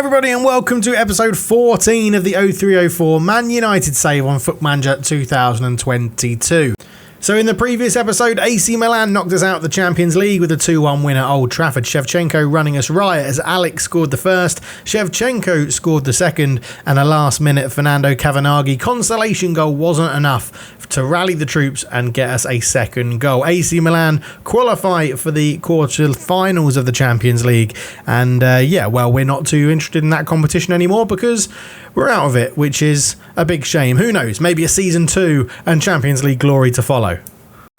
everybody and welcome to episode 14 of the 0304 Man United save on Foot Manager 2022. So in the previous episode, AC Milan knocked us out of the Champions League with a 2-1 win at Old Trafford. Shevchenko running us riot as Alex scored the first, Shevchenko scored the second, and a last-minute Fernando Cavanaghi consolation goal wasn't enough to rally the troops and get us a second goal. AC Milan qualify for the quarter-finals of the Champions League, and we're not too interested in that competition anymore because we're out of it, which is a big shame. Who knows, maybe a Season 2 and Champions League glory to follow.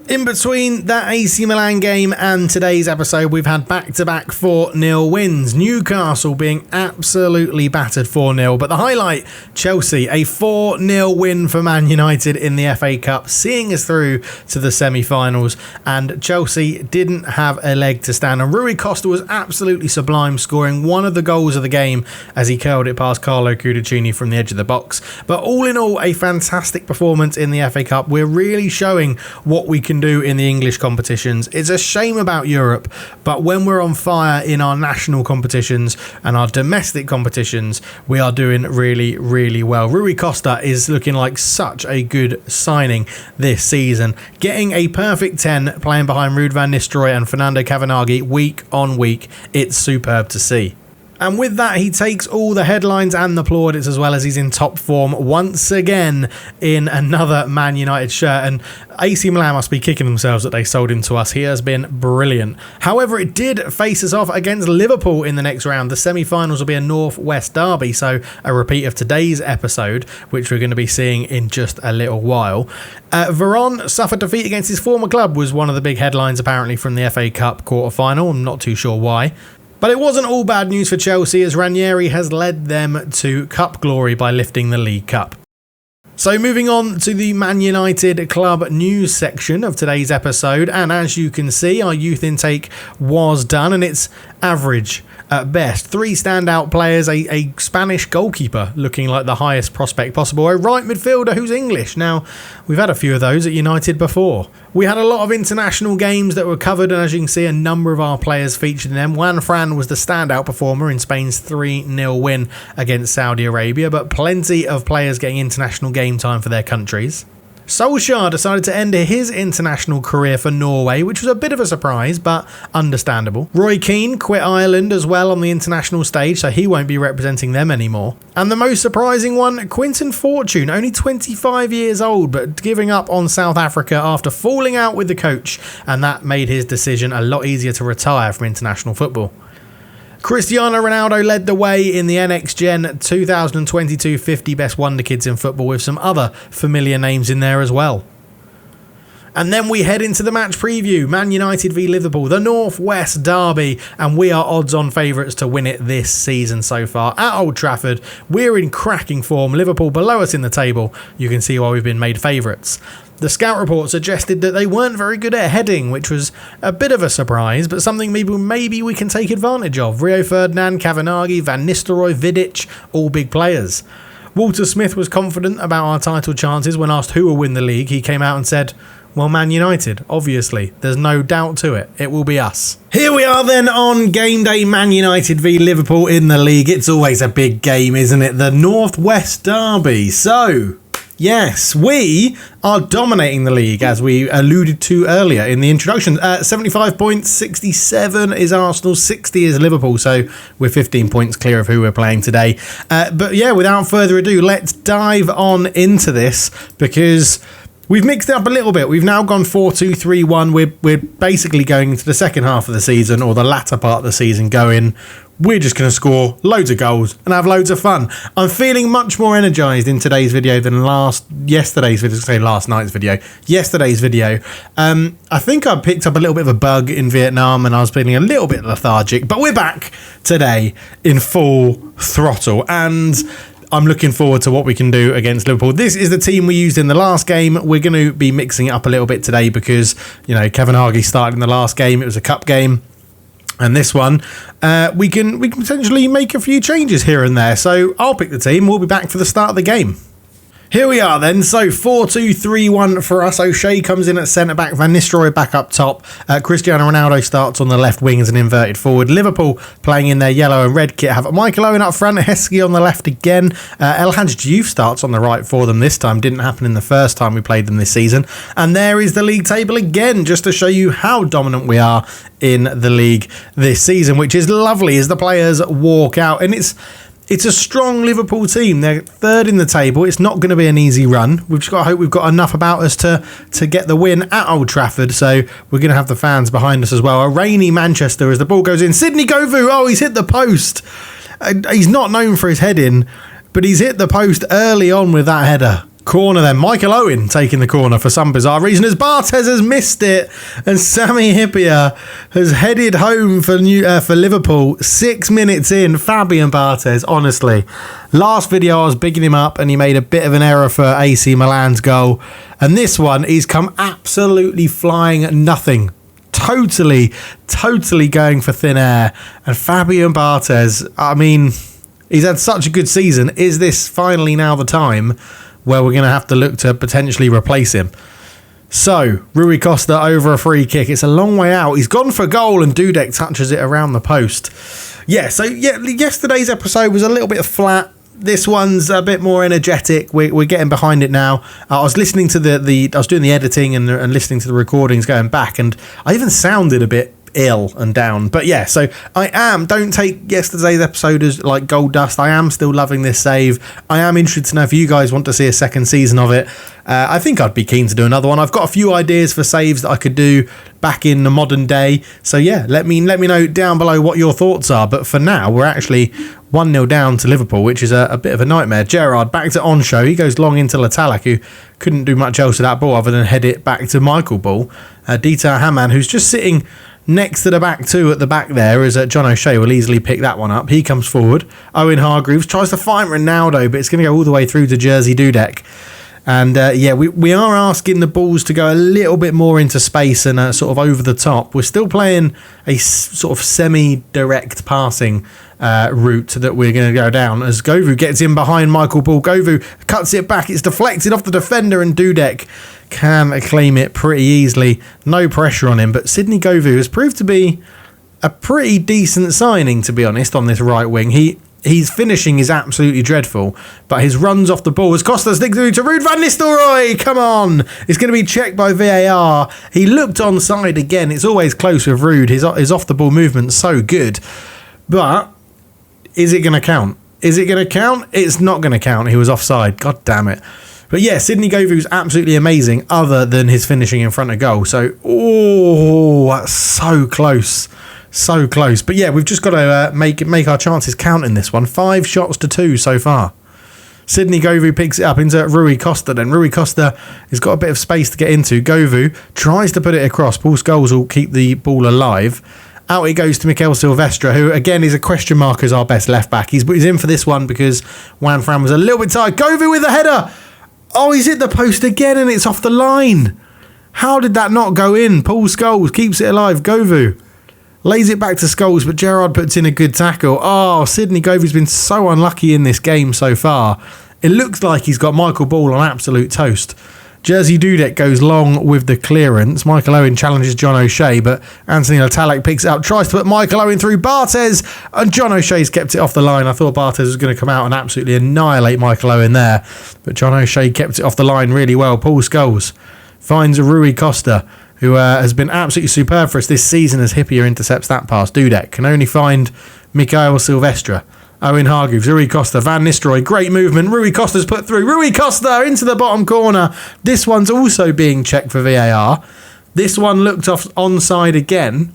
In between that AC Milan game and today's episode, we've had back-to-back 4-0 wins. Newcastle being absolutely battered 4-0, but the highlight, Chelsea, a 4-0 win for Man United in the FA Cup, seeing us through to the semi-finals, and Chelsea didn't have a leg to stand on. Rui Costa was absolutely sublime, scoring one of the goals of the game as he curled it past Carlo Cudicini from the edge of the box. But all in all, a fantastic performance in the FA Cup. We're really showing what we can do in the English competitions. It's a shame about Europe, but when we're on fire in our national competitions and our domestic competitions, we are doing really, really well. Rui Costa is looking like such a good signing this season, getting a perfect 10, playing behind Ruud van Nistelrooy and Fernando Cavanaghi week on week. It's superb to see. And with that, he takes all the headlines and the plaudits, as well as he's in top form once again in another Man United shirt. And AC Milan must be kicking themselves that they sold him to us. He has been brilliant. However, it did face us off against Liverpool in the next round. The semi-finals will be a North-West derby, so a repeat of today's episode, which we're going to be seeing in just a little while. Veron suffered defeat against his former club was one of the big headlines apparently from the FA Cup quarter-final. I'm not too sure why. But it wasn't all bad news for Chelsea, as Ranieri has led them to cup glory by lifting the League Cup. So moving on to the Man United club news section of today's episode, and as you can see, our youth intake was done and it's average at best. 3 standout players, a Spanish goalkeeper looking like the highest prospect possible, a right midfielder who's English. Now, we've had a few of those at United before. We had a lot of international games that were covered, and as you can see, a number of our players featured in them. Juan Fran was the standout performer in Spain's 3-0 win against Saudi Arabia, but plenty of players getting international game time for their countries. Solskjaer decided to end his international career for Norway, which was a bit of a surprise, but understandable. Roy Keane quit Ireland as well on the international stage, so he won't be representing them anymore. And the most surprising one, Quinton Fortune, only 25 years old, but giving up on South Africa after falling out with the coach, and that made his decision a lot easier to retire from international football. Cristiano Ronaldo led the way in the NX Gen 2022 50 Best Wonder Kids in Football, with some other familiar names in there as well. And then we head into the match preview. Man United v Liverpool, the North-West derby, and we are odds-on favourites to win it this season so far. At Old Trafford, we're in cracking form. Liverpool below us in the table. You can see why we've been made favourites. The scout report suggested that they weren't very good at heading, which was a bit of a surprise, but something maybe we can take advantage of. Rio Ferdinand, Cavanaghi, Van Nistelrooy, Vidic, all big players. Walter Smith was confident about our title chances when asked who will win the league. He came out and said, well, Man United, obviously. There's no doubt to it. It will be us. Here we are then on game day, Man United v Liverpool in the league. It's always a big game, isn't it? The North-West derby. So, yes, we are dominating the league, as we alluded to earlier in the introduction. 75 points, 67 is Arsenal, 60 is Liverpool, so we're 15 points clear of who we're playing today. But yeah, without further ado, let's dive on into this, because we've mixed it up a little bit. We've now gone 4-2-3-1. We're basically going into the second half of the season, or the latter part of the season, going, we're just going to score loads of goals and have loads of fun. I'm feeling much more energised in today's video than yesterday's video. I think I picked up a little bit of a bug in Vietnam and I was feeling a little bit lethargic, but we're back today in full throttle, and I'm looking forward to what we can do against Liverpool. This is the team we used in the last game. We're going to be mixing it up a little bit today because, Cavanaghi started in the last game. It was a cup game. And this one, we can potentially make a few changes here and there. So I'll pick the team. We'll be back for the start of the game. Here we are then, so 4-2-3-1 for us. O'Shea comes in at centre-back, Van Nistelrooy back up top, Cristiano Ronaldo starts on the left wing as an inverted forward. Liverpool playing in their yellow and red kit have Michael Owen up front, Heskey on the left again. El Hadj Diouf starts on the right for them this time, didn't happen in the first time we played them this season. And there is the league table again, just to show you how dominant we are in the league this season, which is lovely as the players walk out. And it's a strong Liverpool team. They're third in the table. It's not going to be an easy run. We've just got to hope we've got enough about us to get the win at Old Trafford. So we're going to have the fans behind us as well. A rainy Manchester as the ball goes in. Sydney Govou. Oh, he's hit the post. He's not known for his heading, but he's hit the post early on with that header. Corner then. Michael Owen taking the corner for some bizarre reason as Barthez has missed it and Sami Hyypiä has headed home for Liverpool 6 minutes in. Fabien Barthez, honestly. Last video I was bigging him up and he made a bit of an error for AC Milan's goal. And this one, he's come absolutely flying nothing. Totally going for thin air. And Fabien Barthez, I mean, he's had such a good season. Is this finally now the time where we're going to have to look to potentially replace him? So, Rui Costa over a free kick. It's a long way out. He's gone for goal and Dudek touches it around the post. Yesterday's episode was a little bit flat. This one's a bit more energetic. We're getting behind it now. I was listening to I was doing the editing and listening to the recordings going back, and I even sounded a bit ill and down. But yeah, so don't take yesterday's episode as like gold dust. I am still loving this save. I am interested to know if you guys want to see a second season of it. I think I'd be keen to do another one. I've got a few ideas for saves that I could do back in the modern day. So yeah, let me know down below what your thoughts are. But for now, we're actually 1-0 down to Liverpool, which is a bit of a nightmare. Gerrard back to Onshow. He goes long into Latalak, who couldn't do much else with that ball other than head it back to Michael Ball. Dieter Hamann, who's just sitting next to the back two at the back there, as John O'Shea will easily pick that one up. He comes forward. Owen Hargreaves tries to find Ronaldo, but it's going to go all the way through to Jerzy Dudek. And we are asking the balls to go a little bit more into space and sort of over the top. We're still playing a sort of semi-direct passing route that we're going to go down as Govou gets in behind Michael Ball. Govou cuts it back. It's deflected off the defender and Dudek can claim it pretty easily. No pressure on him. But Sydney Govou has proved to be a pretty decent signing, to be honest, on this right wing. His finishing is absolutely dreadful, but his runs off the ball as Costa sticks through to Ruud van Nistelrooy. Come on. It's going to be checked by VAR. He looked onside again. It's always close with Ruud. His off-the-ball movement's so good. But is it going to count? Is it going to count? It's not going to count. He was offside. God damn it. But yeah, Sydney Govou's absolutely amazing other than his finishing in front of goal. So, that's so close. So close. But yeah, we've just got to make our chances count in this one. 5 shots to 2 so far. Sydney Govou picks it up into Rui Costa. Then Rui Costa has got a bit of space to get into. Govou tries to put it across. Paul Scholes will keep the ball alive. Out it goes to Mikel Silvestre, who again is a question mark as our best left back. He's in for this one because Juan Fran was a little bit tired. Govou with a header. Oh, he's hit the post again and it's off the line. How did that not go in? Paul Scholes keeps it alive. Govou lays it back to Scholes, but Gerrard puts in a good tackle. Oh, Sydney Govou's been so unlucky in this game so far. It looks like he's got Michael Ball on absolute toast. Jerzy Dudek goes long with the clearance. Michael Owen challenges John O'Shea, but Anthony Latalak picks it up, tries to put Michael Owen through Barthez, and John O'Shea's kept it off the line. I thought Barthez was going to come out and absolutely annihilate Michael Owen there, but John O'Shea kept it off the line really well. Paul Scholes finds Rui Costa, who has been absolutely superb for us this season as Hyypiä intercepts that pass. Dudek can only find Mikel Silvestre. Owen Hargreaves, Rui Costa, Van Nistelrooy, great movement. Rui Costa's put through. Rui Costa into the bottom corner. This one's also being checked for VAR. This one looked off onside again.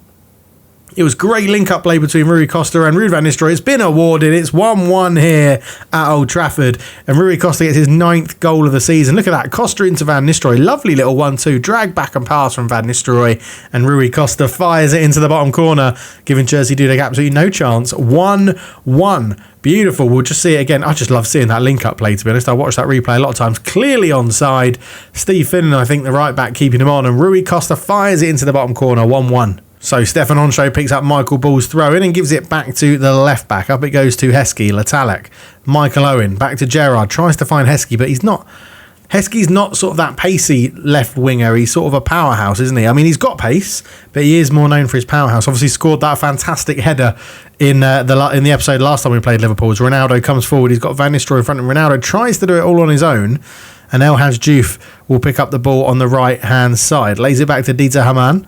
It was great link-up play between Rui Costa and Ruud van Nistelrooy. It's been awarded. It's 1-1 here at Old Trafford. And Rui Costa gets his 9th goal of the season. Look at that. Costa into Van Nistelrooy. Lovely little 1-2. Drag back and pass from Van Nistelrooy. And Rui Costa fires it into the bottom corner, giving Jerzy Dudek absolutely no chance. 1-1. Beautiful. We'll just see it again. I just love seeing that link-up play, to be honest. I watched that replay a lot of times. Clearly onside. Steve Finnan, I think, the right back, keeping him on. And Rui Costa fires it into the bottom corner. 1-1. So Stefan Onsho picks up Michael Ball's throw in and gives it back to the left back. Up it goes to Heskey, Latalek, Michael Owen, back to Gerrard. Tries to find Heskey, but he's not. Heskey's not sort of that pacey left winger. He's sort of a powerhouse, isn't he? I mean, he's got pace, but he is more known for his powerhouse. Obviously scored that fantastic header in the episode last time we played Liverpool. As Ronaldo comes forward, he's got Van Nistelrooy in front, and Ronaldo tries to do it all on his own. And El Hadj Diouf will pick up the ball on the right-hand side. Lays it back to Dieter Hamann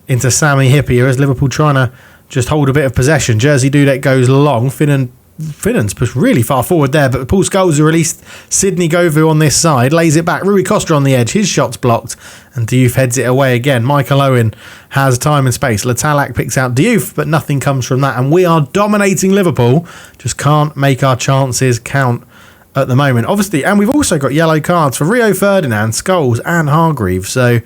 into Sami Hyypiä as Liverpool trying to just hold a bit of possession. Jerzy Dudek goes long. Finnan's pushed really far forward there, but Paul Scholes released Sidney Govou on this side. Lays it back. Rui Costa on the edge. His shot's blocked. And Diouf heads it away again. Michael Owen has time and space. Latalak picks out Diouf, but nothing comes from that. And we are dominating Liverpool. Just can't make our chances count at the moment, obviously. And we've also got yellow cards for Rio Ferdinand, Scholes and Hargreaves. So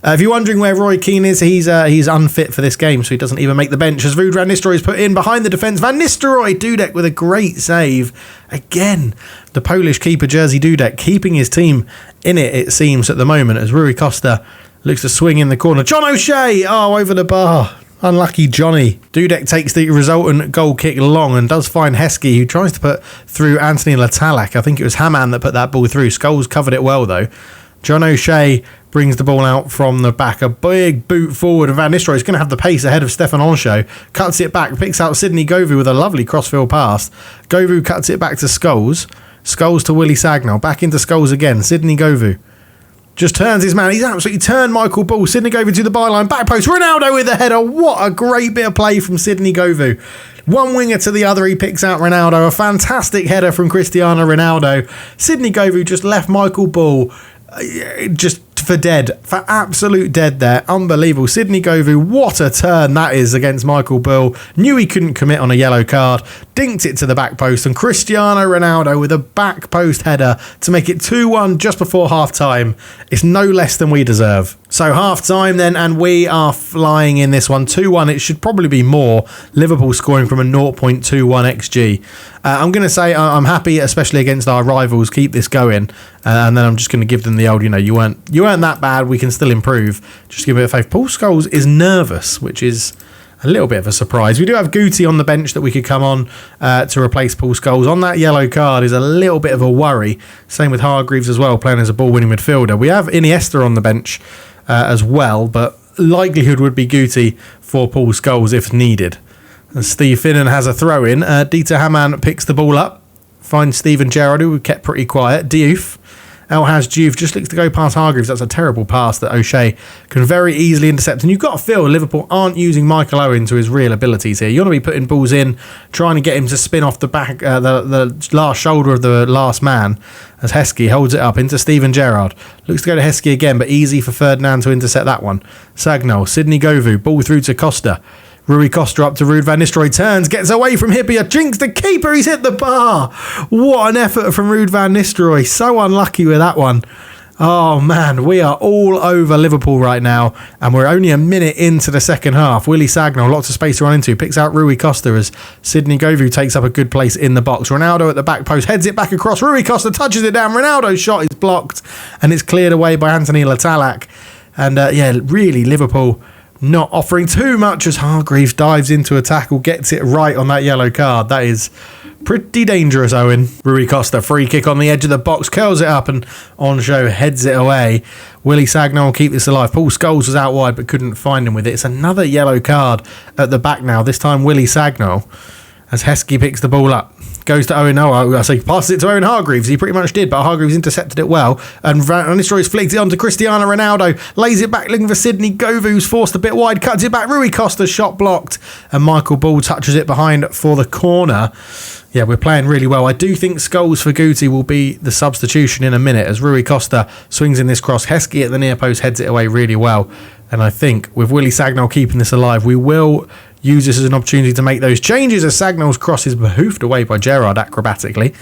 if you're wondering where Roy Keane is, he's unfit for this game, so he doesn't even make the bench as Ruud Van Nistelrooy is put in behind the defence. Van Nistelrooy, Dudek with a great save again. The Polish keeper Jerzy Dudek keeping his team in it seems at the moment, as Rui Costa looks to swing in the corner. John O'Shea, over the bar. Unlucky Johnny. Dudek takes the resultant goal kick long and does find Heskey, who tries to put through Anthony Latalak. I think it was Hamann that put that ball through. Scholes covered it well, though. John O'Shea brings the ball out from the back. A big boot forward. Van Nistelrooy is going to have the pace ahead of Stefan Onsho. Cuts it back. Picks out Sidney Govou with a lovely crossfield pass. Govou cuts it back to Scholes. Scholes to Willie Sagnol. Back into Scholes again. Sidney Govou just turns his man. He's absolutely turned Michael Ball. Sidney Govou to the byline. Back post. Ronaldo with the header. What a great bit of play from Sidney Govou. One winger to the other. He picks out Ronaldo. A fantastic header from Cristiano Ronaldo. Sidney Govou just left Michael Ball just for dead. For absolute dead there. Unbelievable. Sidney Govou, what a turn that is against Michael Ball. Knew he couldn't commit on a yellow card. Dinked it to the back post. And Cristiano Ronaldo with a back post header to make it 2-1 just before half time. It's no less than we deserve. So half time then, and we are flying in this one. 2-1. It should probably be more. Liverpool scoring from a 0.21 XG. I'm going to say I'm happy, especially against our rivals. Keep this going. And then I'm just going to give them the old, you weren't that bad. We can still improve. Just give it a faith. Paul Scholes is nervous, which is a little bit of a surprise. We do have Guti on the bench that we could come on to replace Paul Scholes. On that yellow card is a little bit of a worry. Same with Hargreaves as well, playing as a ball-winning midfielder. We have Iniesta on the bench as well, but likelihood would be Guti for Paul Scholes if needed. And Steve Finnan has a throw-in. Dieter Hamann picks the ball up, finds Steven Gerrard, who kept pretty quiet. Diouf. El Hadj Diouf just looks to go past Hargreaves. That's a terrible pass that O'Shea can very easily intercept. And you've got to feel Liverpool aren't using Michael Owen to his real abilities here. You want to be putting balls in, trying to get him to spin off the back, the last shoulder of the last man, as Heskey holds it up into Steven Gerrard. Looks to go to Heskey again, but easy for Ferdinand to intercept that one. Sagnol, Sidney Govou, ball through to Costa. Rui Costa up to Ruud Van Nistelrooy, turns, gets away from Hyypiä, jinks the keeper, he's hit the bar. What an effort from Ruud Van Nistelrooy, so unlucky with that one. Oh man, we are all over Liverpool right now, and we're only a minute into the second half. Willie Sagnol, lots of space to run into, picks out Rui Costa as Sidney Govou takes up a good place in the box. Ronaldo at the back post, heads it back across, Rui Costa touches it down, Ronaldo's shot is blocked, and it's cleared away by Anthony Latalak. And really Liverpool not offering too much as Hargreaves dives into a tackle, gets it right on that yellow card. That is pretty dangerous, Owen. Rui Costa, free kick on the edge of the box, curls it up and Onsho heads it away. Willie Sagnol will keep this alive. Paul Scholes was out wide but couldn't find him with it. It's another yellow card at the back now, this time Willie Sagnol, as Heskey picks the ball up. Goes to Owen. Passes it to Owen Hargreaves. He pretty much did, but Hargreaves intercepted it well. And Van Nistelrooy's flicked it onto Cristiano Ronaldo. Lays it back, looking for Sidney Govou, who's forced a bit wide. Cuts it back. Rui Costa's shot blocked. And Michael Ball touches it behind for the corner. Yeah, we're playing really well. I do think Scholes for Guti will be the substitution in a minute as Rui Costa swings in this cross. Heskey at the near post heads it away really well. And I think with Willie Sagnol keeping this alive, we will use this as an opportunity to make those changes as Sagnol's cross is hoofed away by Gerrard acrobatically.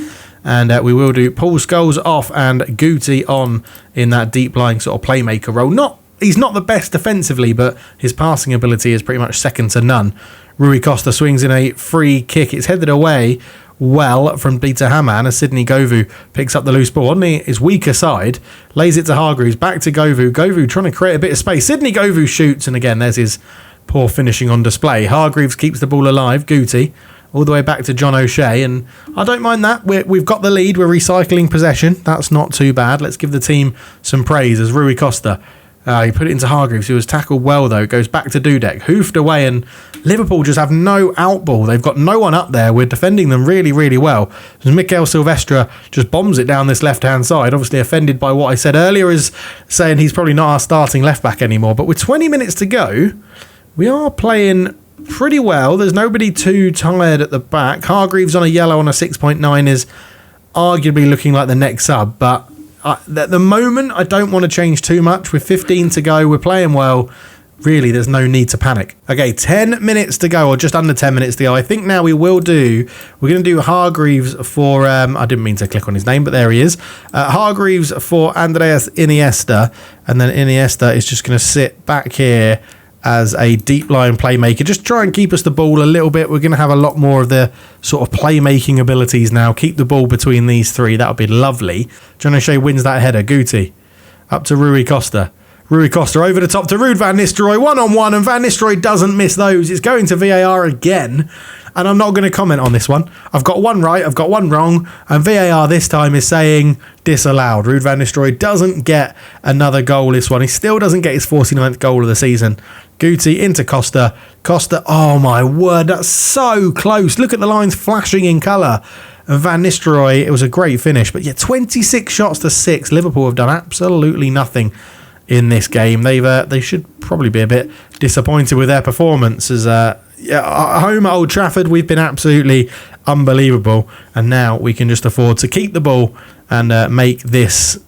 And we will do Paul Scholes off and Guti on in that deep-lying sort of playmaker role. He's not the best defensively, but his passing ability is pretty much second to none. Rui Costa swings in a free kick. It's headed away well from Dieter Hamann as Sidney Govou picks up the loose ball on his weaker side, lays it to Hargreaves, back to Govou. Govou trying to create a bit of space. Sidney Govou shoots, and again, there's his poor finishing on display. Hargreaves keeps the ball alive. Guti all the way back to John O'Shea, and I don't mind that. We've got the lead. We're recycling possession. That's not too bad. Let's give the team some praise as Rui Costa. He put it into Hargreaves, who was tackled well, though. Goes back to Dudek, hoofed away, and Liverpool just have no outball. They've got no one up there. We're defending them really, really well. Mikel Silvestre just bombs it down this left-hand side. Obviously offended by what I said earlier, is saying he's probably not our starting left-back anymore. But with 20 minutes to go, we are playing pretty well. There's nobody too tired at the back. Hargreaves on a yellow on a 6.9 is arguably looking like the next sub, but at the moment I don't want to change too much. With 15 to go, we're playing well. Really, there's no need to panic. Okay, 10 minutes to go, or just under 10 minutes to go. I think now we're going to do Hargreaves for, I didn't mean to click on his name, but there he is. Hargreaves for Andreas Iniesta, and then Iniesta is just going to sit back here as a deep line playmaker. Just try and keep us the ball a little bit. We're going to have a lot more of the sort of playmaking abilities now. Keep the ball between these three. That would be lovely. John O'Shea wins that header. Guti up to Rui Costa. Rui Costa over the top to Ruud van Nistelrooy. 1-on-1, and Van Nistelrooy doesn't miss those. It's going to VAR again. And I'm not going to comment on this one. I've got one right, I've got one wrong, and VAR this time is saying disallowed. Ruud van Nistelrooy doesn't get another goal this one. He still doesn't get his 49th goal of the season. Guti into Costa. Costa, oh my word, that's so close. Look at the lines flashing in colour. And Van Nistelrooy, it was a great finish. But yeah, 26 shots to 6. Liverpool have done absolutely nothing in this game. They should probably be a bit disappointed with their performance, as at home at Old Trafford we've been absolutely unbelievable, and now we can just afford to keep the ball and make this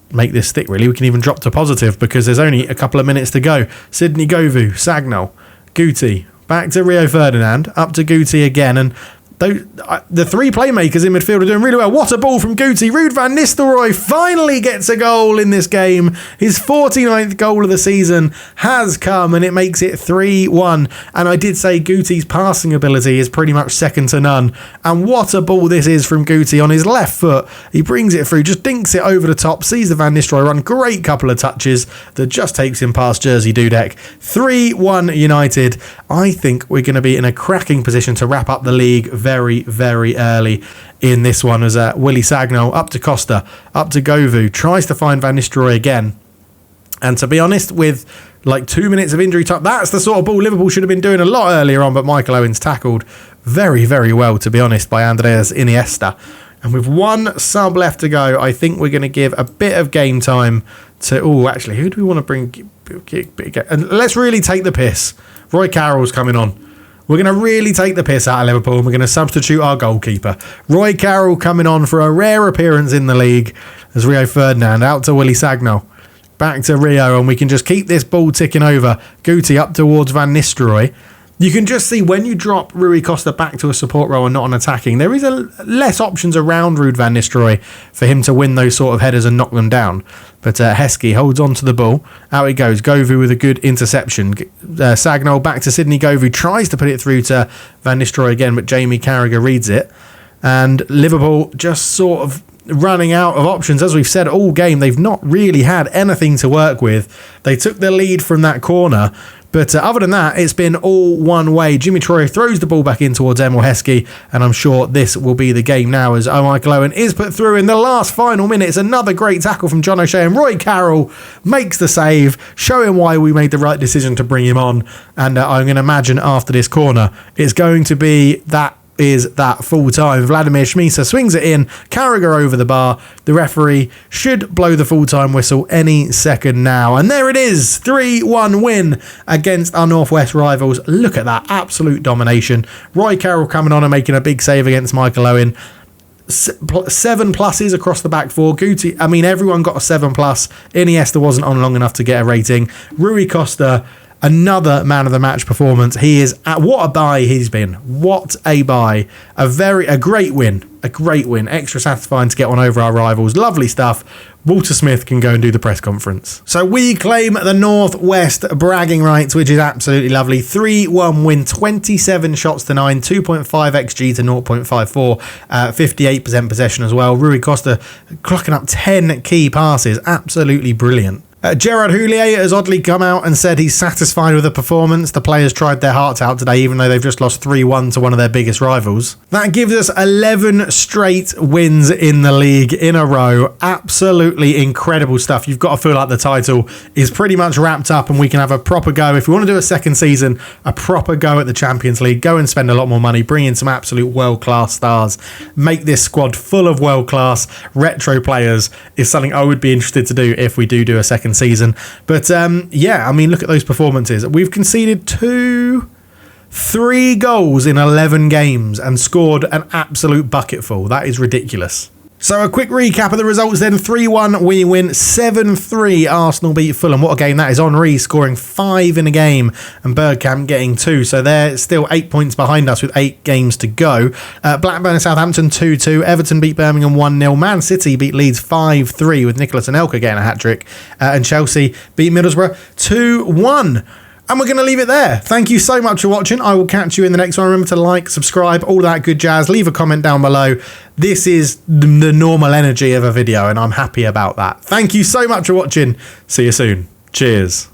stick. Really, we can even drop to positive because there's only a couple of minutes to go. Sidney Govou, Sagnol, Guti, back to Rio Ferdinand, up to Guti again, and the three playmakers in midfield are doing really well. What a ball from Guti. Ruud van Nistelrooy finally gets a goal in this game. His 49th goal of the season has come, and it makes it 3-1. And I did say Guti's passing ability is pretty much second to none. And what a ball this is from Guti on his left foot. He brings it through, just dinks it over the top, sees the Van Nistelrooy run. Great couple of touches that just takes him past Jersey Dudek. 3-1 United. I think we're going to be in a cracking position to wrap up the league very, very early in this one, as Willy Sagnol up to Costa, up to Govou, tries to find Van Nistelrooy again. And to be honest, with like 2 minutes of injury time, that's the sort of ball Liverpool should have been doing a lot earlier on, but Michael Owen's tackled very, very well, to be honest, by Andreas Iniesta. And with one sub left to go, I think we're going to give a bit of game time to... Oh, actually, who do we want to bring? And let's really take the piss. Roy Carroll's coming on. We're going to really take the piss out of Liverpool, and we're going to substitute our goalkeeper. Roy Carroll coming on for a rare appearance in the league as Rio Ferdinand out to Willy Sagnol. Back to Rio, and we can just keep this ball ticking over. Guti up towards Van Nistelrooy. You can just see when you drop Rui Costa back to a support role and not on attacking, there is less options around Ruud van Nistelrooy for him to win those sort of headers and knock them down. But Heskey holds on to the ball. Out it goes. Govou with a good interception. Sagnol back to Sidney Govou. Tries to put it through to Van Nistelrooy again, but Jamie Carragher reads it. And Liverpool just sort of running out of options. As we've said all game, they've not really had anything to work with. They took the lead from that corner, but other than that, it's been all one way. Jimmy Traore throws the ball back in towards Emil Heskey, and I'm sure this will be the game now, as Michael Owen is put through in the last final minutes. Another great tackle from John O'Shea, and Roy Carroll makes the save, showing why we made the right decision to bring him on. And I'm going to imagine after this corner, it's going to be that full time. Vladimir Šmísa swings it in, Carragher over the bar. The referee should blow the full time whistle any second now. And there it is, 3-1 win against our Northwest rivals. Look at that, absolute domination. Roy Carroll coming on and making a big save against Michael Owen. 7 pluses across the back four. Guti, I mean, everyone got a 7+. Iniesta wasn't on long enough to get a rating. Rui Costa, another man of the match performance. He is what a buy he's been. What a buy. A great win. A great win. Extra satisfying to get one over our rivals. Lovely stuff. Walter Smith can go and do the press conference. So we claim the Northwest bragging rights, which is absolutely lovely. 3-1 win, 27 shots to 9, 2.5 XG to 0.54, 58% possession as well. Rui Costa clocking up 10 key passes. Absolutely brilliant. Gerard Houllier has oddly come out and said he's satisfied with the performance. The players tried their hearts out today, even though they've just lost 3-1 to one of their biggest rivals. That gives us 11 straight wins in the league in a row. Absolutely incredible stuff. You've got to feel like the title is pretty much wrapped up and we can have a proper go. If we want to do a second season, a proper go at the Champions League, go and spend a lot more money, bring in some absolute world-class stars, make this squad full of world-class retro players is something I would be interested to do if we do a second season. But yeah, I mean, look at those performances. We've conceded 3 goals in 11 games and scored an absolute bucketful. That is ridiculous. So a quick recap of the results then. 3-1 we win, 7-3 Arsenal beat Fulham. What a game that is. Henry scoring 5 in a game and Bergkamp getting 2. So they're still 8 points behind us with 8 games to go. Blackburn and Southampton 2-2. Everton beat Birmingham 1-0. Man City beat Leeds 5-3 with Nicholas Anelka getting a hat-trick. And Chelsea beat Middlesbrough 2-1. And we're going to leave it there. Thank you so much for watching. I will catch you in the next one. Remember to like, subscribe, all that good jazz. Leave a comment down below. This is the normal energy of a video, and I'm happy about that. Thank you so much for watching. See you soon. Cheers.